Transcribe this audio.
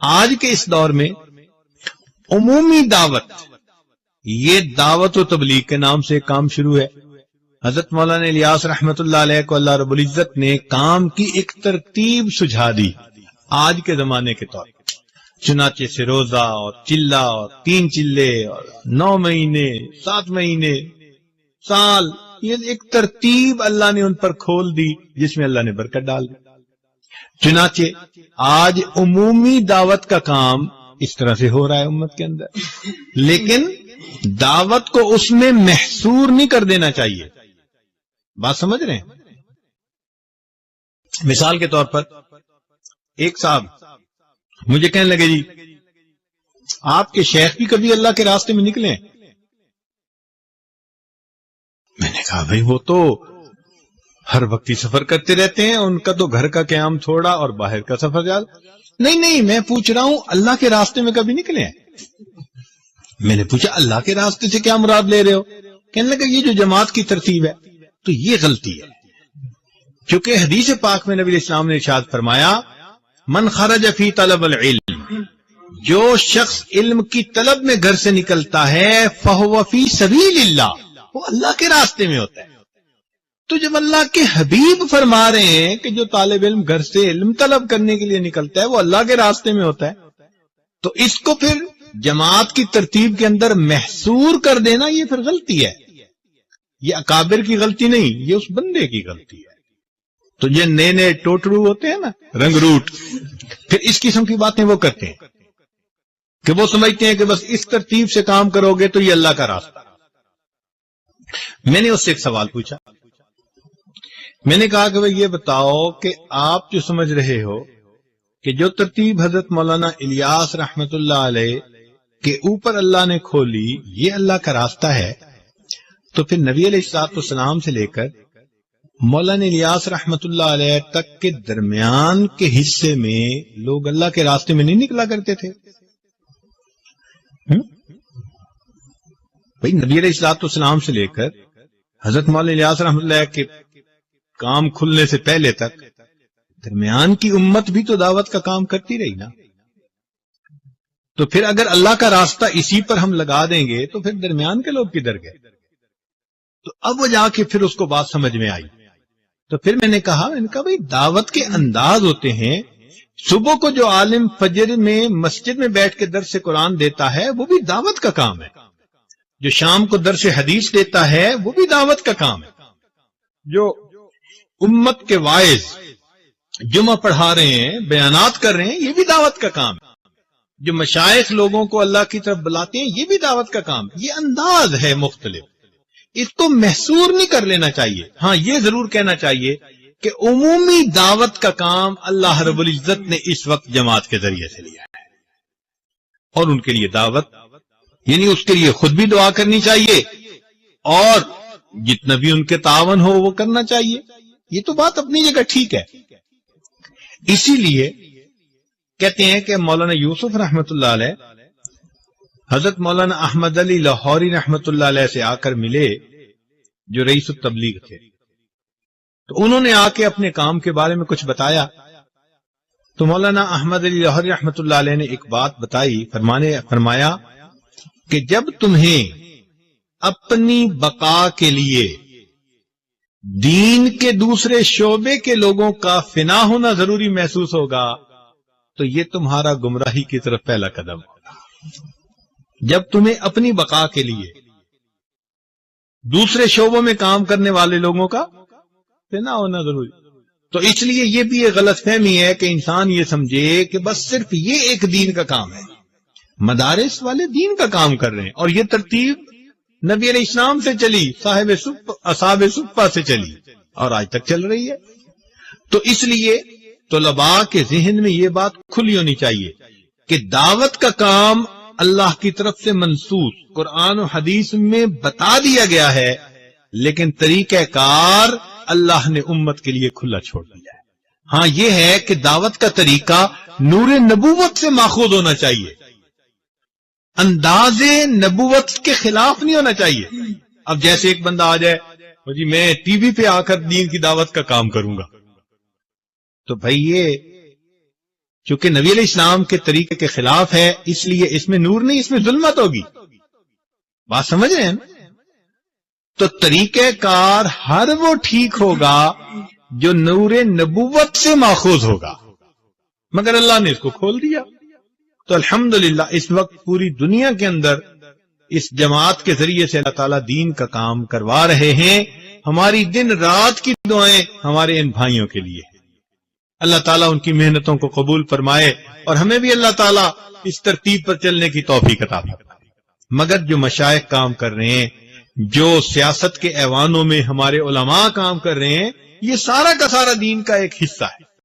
آج کے اس دور میں عمومی دعوت، یہ دعوت و تبلیغ کے نام سے کام شروع ہے۔ حضرت مولانا الیاس رحمت اللہ علیہ کو اللہ رب العزت نے کام کی ایک ترتیب سجھا دی آج کے زمانے کے طور پر، چنانچہ سے روزہ اور چلہ اور 3 چلے اور 9 مہینے 7 مہینے سال، یہ ایک ترتیب اللہ نے ان پر کھول دی جس میں اللہ نے برکت ڈال دی۔ چنانچہ آج عمومی دعوت کا کام اس طرح سے ہو رہا ہے امت کے اندر، لیکن دعوت کو اس میں محصور نہیں کر دینا چاہیے۔ بات سمجھ رہے ہیں؟ مثال کے طور پر ایک صاحب مجھے کہنے لگے جی آپ کے شیخ بھی کبھی اللہ کے راستے میں نکلے ہیں؟ میں نے کہا بھائی وہ تو ہر وقت ہی سفر کرتے رہتے ہیں، ان کا تو گھر کا قیام تھوڑا اور باہر کا سفر زیادہ۔ نہیں میں پوچھ رہا ہوں اللہ کے راستے میں کبھی نکلے ہیں؟ میں نے پوچھا اللہ کے راستے سے کیا مراد لے رہے ہو؟ کہنے لگا یہ جو جماعت کی ترتیب ہے تو یہ غلطی ہے، کیونکہ حدیث پاک میں نبی اسلام نے ارشاد فرمایا من خرج فی طلب العلم، جو شخص علم کی طلب میں گھر سے نکلتا ہے فہو فی سبیل اللہ، وہ اللہ کے راستے میں ہوتا ہے۔ تو جب اللہ کے حبیب فرما رہے ہیں کہ جو طالب علم گھر سے علم طلب کرنے کے لیے نکلتا ہے وہ اللہ کے راستے میں ہوتا ہے، تو اس کو پھر جماعت کی ترتیب کے اندر محصور کر دینا یہ پھر غلطی ہے۔ یہ اکابر کی غلطی نہیں، یہ اس بندے کی غلطی ہے۔ تو یہ نئے ٹوٹرو ہوتے ہیں نا، رنگ روٹ، پھر اس قسم کی باتیں وہ کرتے ہیں کہ وہ سمجھتے ہیں کہ بس اس ترتیب سے کام کرو گے تو یہ اللہ کا راستہ۔ میں نے اس سے ایک سوال پوچھا، میں نے کہا کہ بھئی یہ بتاؤ کہ آپ جو سمجھ رہے ہو کہ جو ترتیب حضرت مولانا الیاس رحمت اللہ علیہ کے اوپر اللہ نے کھولی یہ اللہ کا راستہ ہے، تو پھر نبی علیہ الصلوۃ والسلام سے لے کر مولانا الیاس رحمت اللہ علیہ تک کے درمیان کے حصے میں لوگ اللہ کے راستے میں نہیں نکلا کرتے تھے؟ بھئی نبی علیہ الصلوۃ والسلام سے لے کر حضرت مولانا الیاس رحمت اللہ کے کام کھلنے سے پہلے تک درمیان کی امت بھی تو دعوت کا کام کرتی رہی نا۔ تو پھر اگر اللہ کا راستہ اسی پر ہم لگا دیں گے تو پھر درمیان کے لوگ کدھر گئے؟ تو اب وہ جا کے پھر اس کو بات سمجھ میں آئی۔ تو پھر میں نے کہا بھئی دعوت کے انداز ہوتے ہیں، صبح کو جو عالم فجر میں مسجد میں بیٹھ کے درس قرآن دیتا ہے وہ بھی دعوت کا کام ہے، جو شام کو درس حدیث دیتا ہے وہ بھی دعوت کا کام ہے، جو امت کے واعظ جمعہ پڑھا رہے ہیں بیانات کر رہے ہیں یہ بھی دعوت کا کام ہے، جو مشائخ لوگوں کو اللہ کی طرف بلاتے ہیں یہ بھی دعوت کا کام ہے۔ یہ انداز ہے مختلف، اس کو محصور نہیں کر لینا چاہیے۔ ہاں یہ ضرور کہنا چاہیے کہ عمومی دعوت کا کام اللہ رب العزت نے اس وقت جماعت کے ذریعے سے لیا ہے، اور ان کے لیے دعوت یعنی اس کے لیے خود بھی دعا کرنی چاہیے اور جتنا بھی ان کے تعاون ہو وہ کرنا چاہیے۔ یہ تو بات اپنی جگہ ٹھیک ہے۔ اسی لیے کہتے ہیں کہ مولانا یوسف رحمت اللہ علیہ حضرت مولانا احمد علی لاہوری رحمت اللہ علیہ سے آ کر ملے جو رئیس التبلیغ تھے، تو انہوں نے آ کے اپنے کام کے بارے میں کچھ بتایا، تو مولانا احمد علی لاہوری رحمت اللہ علیہ نے ایک بات بتائی، فرمایا کہ جب تمہیں اپنی بقا کے لیے دین کے دوسرے شعبے کے لوگوں کا فنا ہونا ضروری محسوس ہوگا تو یہ تمہارا گمراہی کی طرف پہلا قدم ہوگا۔ جب تمہیں اپنی بقا کے لیے دوسرے شعبوں میں کام کرنے والے لوگوں کا فنا ہونا ضروری، تو اس لیے یہ بھی ایک غلط فہمی ہے کہ انسان یہ سمجھے کہ بس صرف یہ ایک دین کا کام ہے، مدارس والے دین کا کام کر رہے ہیں، اور یہ ترتیب نبی علیہ السلام سے چلی، اصحاب صفہ سے چلی اور آج تک چل رہی ہے۔ تو اس لیے طلباء کے ذہن میں یہ بات کھلی ہونی چاہیے کہ دعوت کا کام اللہ کی طرف سے منصوص قرآن و حدیث میں بتا دیا گیا ہے، لیکن طریقہ کار اللہ نے امت کے لیے کھلا چھوڑ دیا ہے۔ ہاں یہ ہے کہ دعوت کا طریقہ نور نبوت سے ماخوذ ہونا چاہیے، انداز نبوت کے خلاف نہیں ہونا چاہیے۔ اب جیسے ایک بندہ آ جائے جی میں ٹی وی پہ آ کر دین کی دعوت کا کام کروں گا، تو بھائی یہ چونکہ نبی علیہ السلام کے طریقے کے خلاف ہے، اس لیے اس میں نور نہیں، اس میں ظلمت ہوگی. بات سمجھ رہے ہیں نا؟ تو طریقہ کار ہر وہ ٹھیک ہوگا جو نور نبوت سے ماخوذ ہوگا، مگر اللہ نے اس کو کھول دیا. تو الحمدللہ اس وقت پوری دنیا کے اندر اس جماعت کے ذریعے سے اللہ تعالیٰ دین کا کام کروا رہے ہیں. ہماری دن رات کی دعائیں ہمارے ان بھائیوں کے لیے. اللہ تعالیٰ ان کی محنتوں کو قبول فرمائے اور ہمیں بھی اللہ تعالیٰ اس ترتیب پر چلنے کی توفیق عطا فرمائے. مگر جو مشائخ کام کر رہے ہیں، جو سیاست کے ایوانوں میں ہمارے علماء کام کر رہے ہیں، یہ سارا کا سارا دین کا ایک حصہ ہے.